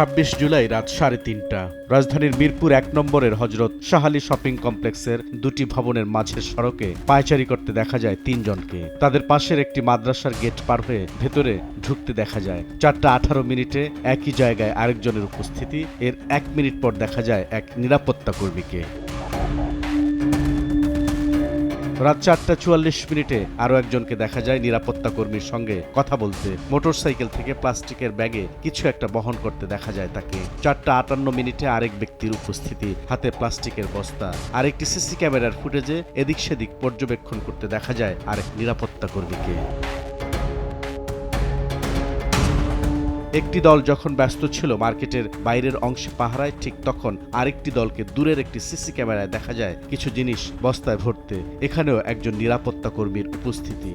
26 জুলাই রাত 3:30টা রাজধানীর মিরপুর 1 নম্বরের হযরত শাহ-আলী শপিং কমপ্লেক্সের দুটি ভবনের মাঝের সড়কে পায়চারি করতে দেখা যায় 3 জনকে। তাদের পাশের একটি মাদ্রাসার গেট পার হয়ে ভেতরে ঢুকতে দেখা যায়। 4:18 মিনিটে একই জায়গায় আরেকজনের উপস্থিতি। এর 1 মিনিট পর দেখা যায় এক নিরাপত্তা কর্মীকে। রাত 4:44 মিনিটে আরও একজনকে দেখা যায় নিরাপত্তা কর্মীর সঙ্গে কথা বলতে। মোটরসাইকেল থেকে প্লাস্টিকের ব্যাগে কিছু একটা বহন করতে দেখা যায় তাকে। 4:58 মিনিটে আরেক ব্যক্তির উপস্থিতি, হাতে প্লাস্টিকের বস্তা। আরেকটি সিসি ক্যামেরার ফুটেজে এদিক সেদিক পর্যবেক্ষণ করতে দেখা যায় আরেক নিরাপত্তা কর্মীকে। একটি দল যখন ব্যস্ত ছিল মার্কেটের বাইরের অংশে পাহারায়, ঠিক তখন আরেকটি দলকে দূরের একটি সিসি ক্যামেরায় দেখা যায় কিছু জিনিস বস্তায় ভরতে। এখানেও একজন নিরাপত্তা কর্মীর উপস্থিতি।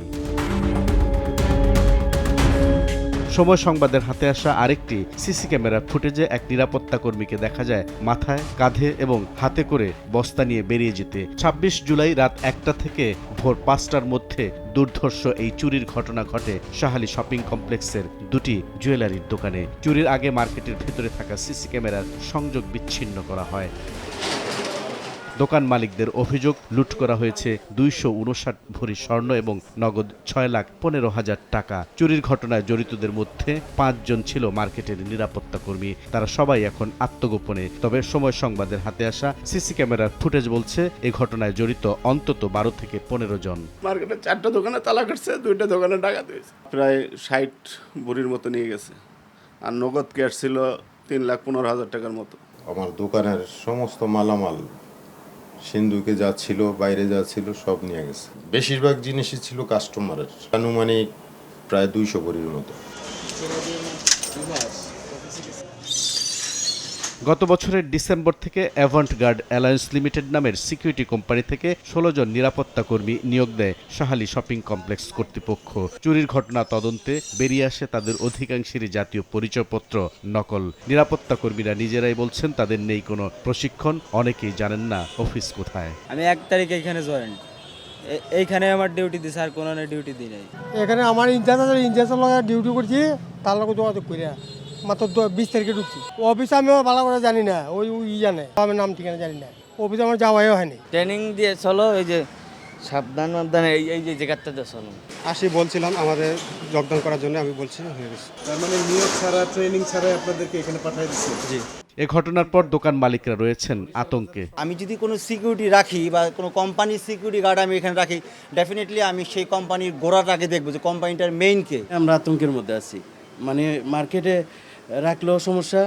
সময় সংবাদের হাতে আসা আরেকটি সিসি ক্যামেরার ফুটেজে এক নিরাপত্তা কর্মীকে দেখা যায় মাথায়, কাঁধে এবং হাতে করে বস্তা নিয়ে বেরিয়ে যেতে। 26 জুলাই রাত 1টা থেকে ভোর 5টার মধ্যে দুর্ধর্ষ এই চুরির ঘটনা ঘটে শাহ-আলী শপিং কমপ্লেক্সের দুটি জুয়েলারির দোকানে। চুরির আগে মার্কেটের ভেতরে থাকা সিসি ক্যামেরার সংযোগ বিচ্ছিন্ন করা হয়। দোকান মালিকদের অভিযোগ, লুট করা হয়েছে 259 ভরি স্বর্ণ এবং নগদ 6,15,000 টাকা। চুরির ঘটনায় জড়িতদের মধ্যে 5 জন ছিল মার্কেটের নিরাপত্তা কর্মী। তারা সবাই এখন আত্মগোপনে। তবে সময় সংবাদের হাতে আসা সিসি ক্যামেরার ফুটেজ বলছে এই ঘটনায় জড়িত অন্তত 12 থেকে 15 জন। মার্কেটে 4টা দোকানে তালা কাটছে, 2টা দোকানে ডাকাত হয়েছে। প্রায় 60 ভরির মতো নিয়ে গেছে। আর নগদ ক্যাশ ছিল 3,15,000 টাকার মতো। আমার দোকানের সমস্ত মালামাল, সিন্ধুকে যা ছিল, বাইরে যা ছিল সব নিয়ে গেছে। বেশিরভাগ জিনিসই ছিল কাস্টমারের। আনুমানিক প্রায় 200 ভরির মতো। গত বছরের ডিসেম্বর থেকে অ্যাভান্ট গার্ড অ্যালায়েন্স লিমিটেড নামের সিকিউরিটি কোম্পানি থেকে 16 জন নিরাপত্তা কর্মী নিয়োগ দেয় শাহ-আলী শপিং কমপ্লেক্স কর্তৃপক্ষ। চুরির ঘটনা তদন্তে বেরিয়ে আসে তাদের অধিকাংশেরই জাতীয় পরিচয়পত্র নকল। নিরাপত্তা কর্মীরা নিজেরাই বলছেন তাদের নেই কোনো প্রশিক্ষণ, অনেকেই জানেন না অফিস কোথায়। আমি 1 তারিখে এখানে জয়েন্ট, এইখানে আমার ডিউটি দিছে, আর কোনো ডিউটি দিই নাই। এখানে আমার ইনচার্জের লগে ডিউটি করছি, তার লগে যোগাযোগ করি মাত্র 20 তারিখে ঢুকছি। অফিস আমিও ভালো করে জানি না, ওই জানে, আমার নাম ঠিকানা জানি না। অফিসে আমার যাওয়াই হয়নি। ট্রেনিং দিয়ে চলো, এই যে সাবধান এই যে জায়গাটাতে চলো। বলছিলাম আমাদের যোগদান করার জন্য, আমি বলছি হয়ে গেছে। তার মানে নিয়োগ ছাড়া, ট্রেনিং ছাড়া আপনাদেরকে এখানে পাঠিয়ে দিচ্ছে? জি। এ ঘটনার পর দোকান মালিকরা রয়েছেন আতঙ্কে। আমি যদি কোনো সিকিউরিটি রাখি বা কোনো কোম্পানির সিকিউরিটি গার্ড আমি এখানে রাখি, ডেফিনেটলি আমি সেই কোম্পানির গোড়াটাকে দেখবো যে কোম্পানিটার মেইন কে। আমরা আতঙ্কের মধ্যে আছি, মানে মার্কেটে রাখলেও সমস্যা,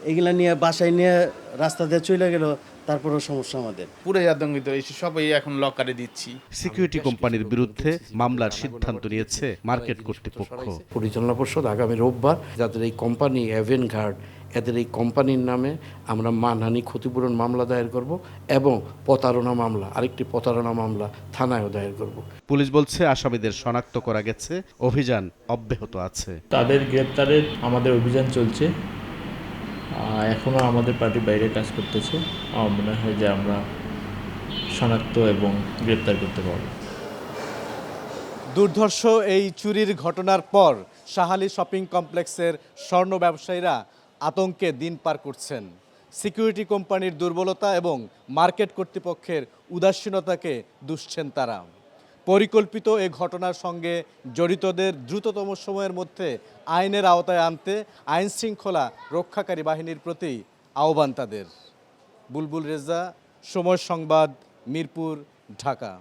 এগুলা নিয়ে বাসায় নিয়ে রাস্তা দিয়ে চলে গেল, তারপরেও সমস্যা আমাদের। পুরো আতঙ্কিত হয়েছি, সবাই এখন লকারে দিচ্ছি। সিকিউরিটি কোম্পানির বিরুদ্ধে মামলার সিদ্ধান্ত নিয়েছে মার্কেট কর্তৃপক্ষ। পরিচালনা পর্ষদ আগামী রোববার যাদের এই কোম্পানি অ্যাভেন গার্ড, এদের এই কোম্পানির নামে আমরা মানহানি ক্ষতিপূরণ মামলা দায়ের করব এবং প্রতারণা মামলা, আরেকটি প্রতারণা মামলা থানায়ও দায়ের করব। পুলিশ বলছে আসামিদের শনাক্ত করা গেছে, অভিযান অব্যাহত আছে। তাদের গ্রেপ্তারের আমাদের অভিযান চলছে, এখনও আমাদের পার্টির বাইরে কাজ করতেছে। আমার মনে হয় যে আমরা শনাক্ত এবং গ্রেপ্তার করতে পারব। দুর্ধর্ষ এই চুরির ঘটনার পর শাহ-আলী শপিং কমপ্লেক্সের স্বর্ণ ব্যবসায়ীরা আতঙ্কে দিন পার করছেন। সিকিউরিটি কোম্পানির দুর্বলতা এবং মার্কেট কর্তৃপক্ষের উদাসীনতাকে দুষছেন তারা। পরিকল্পিত এ ঘটনার সঙ্গে জড়িতদের দ্রুততম সময়ের মধ্যে আইনের আওতায় আনতে আইন শৃঙ্খলা রক্ষাকারী বাহিনীর প্রতি আহ্বান তাদের। বুলবুল রেজা, সময় সংবাদ, মিরপুর, ঢাকা।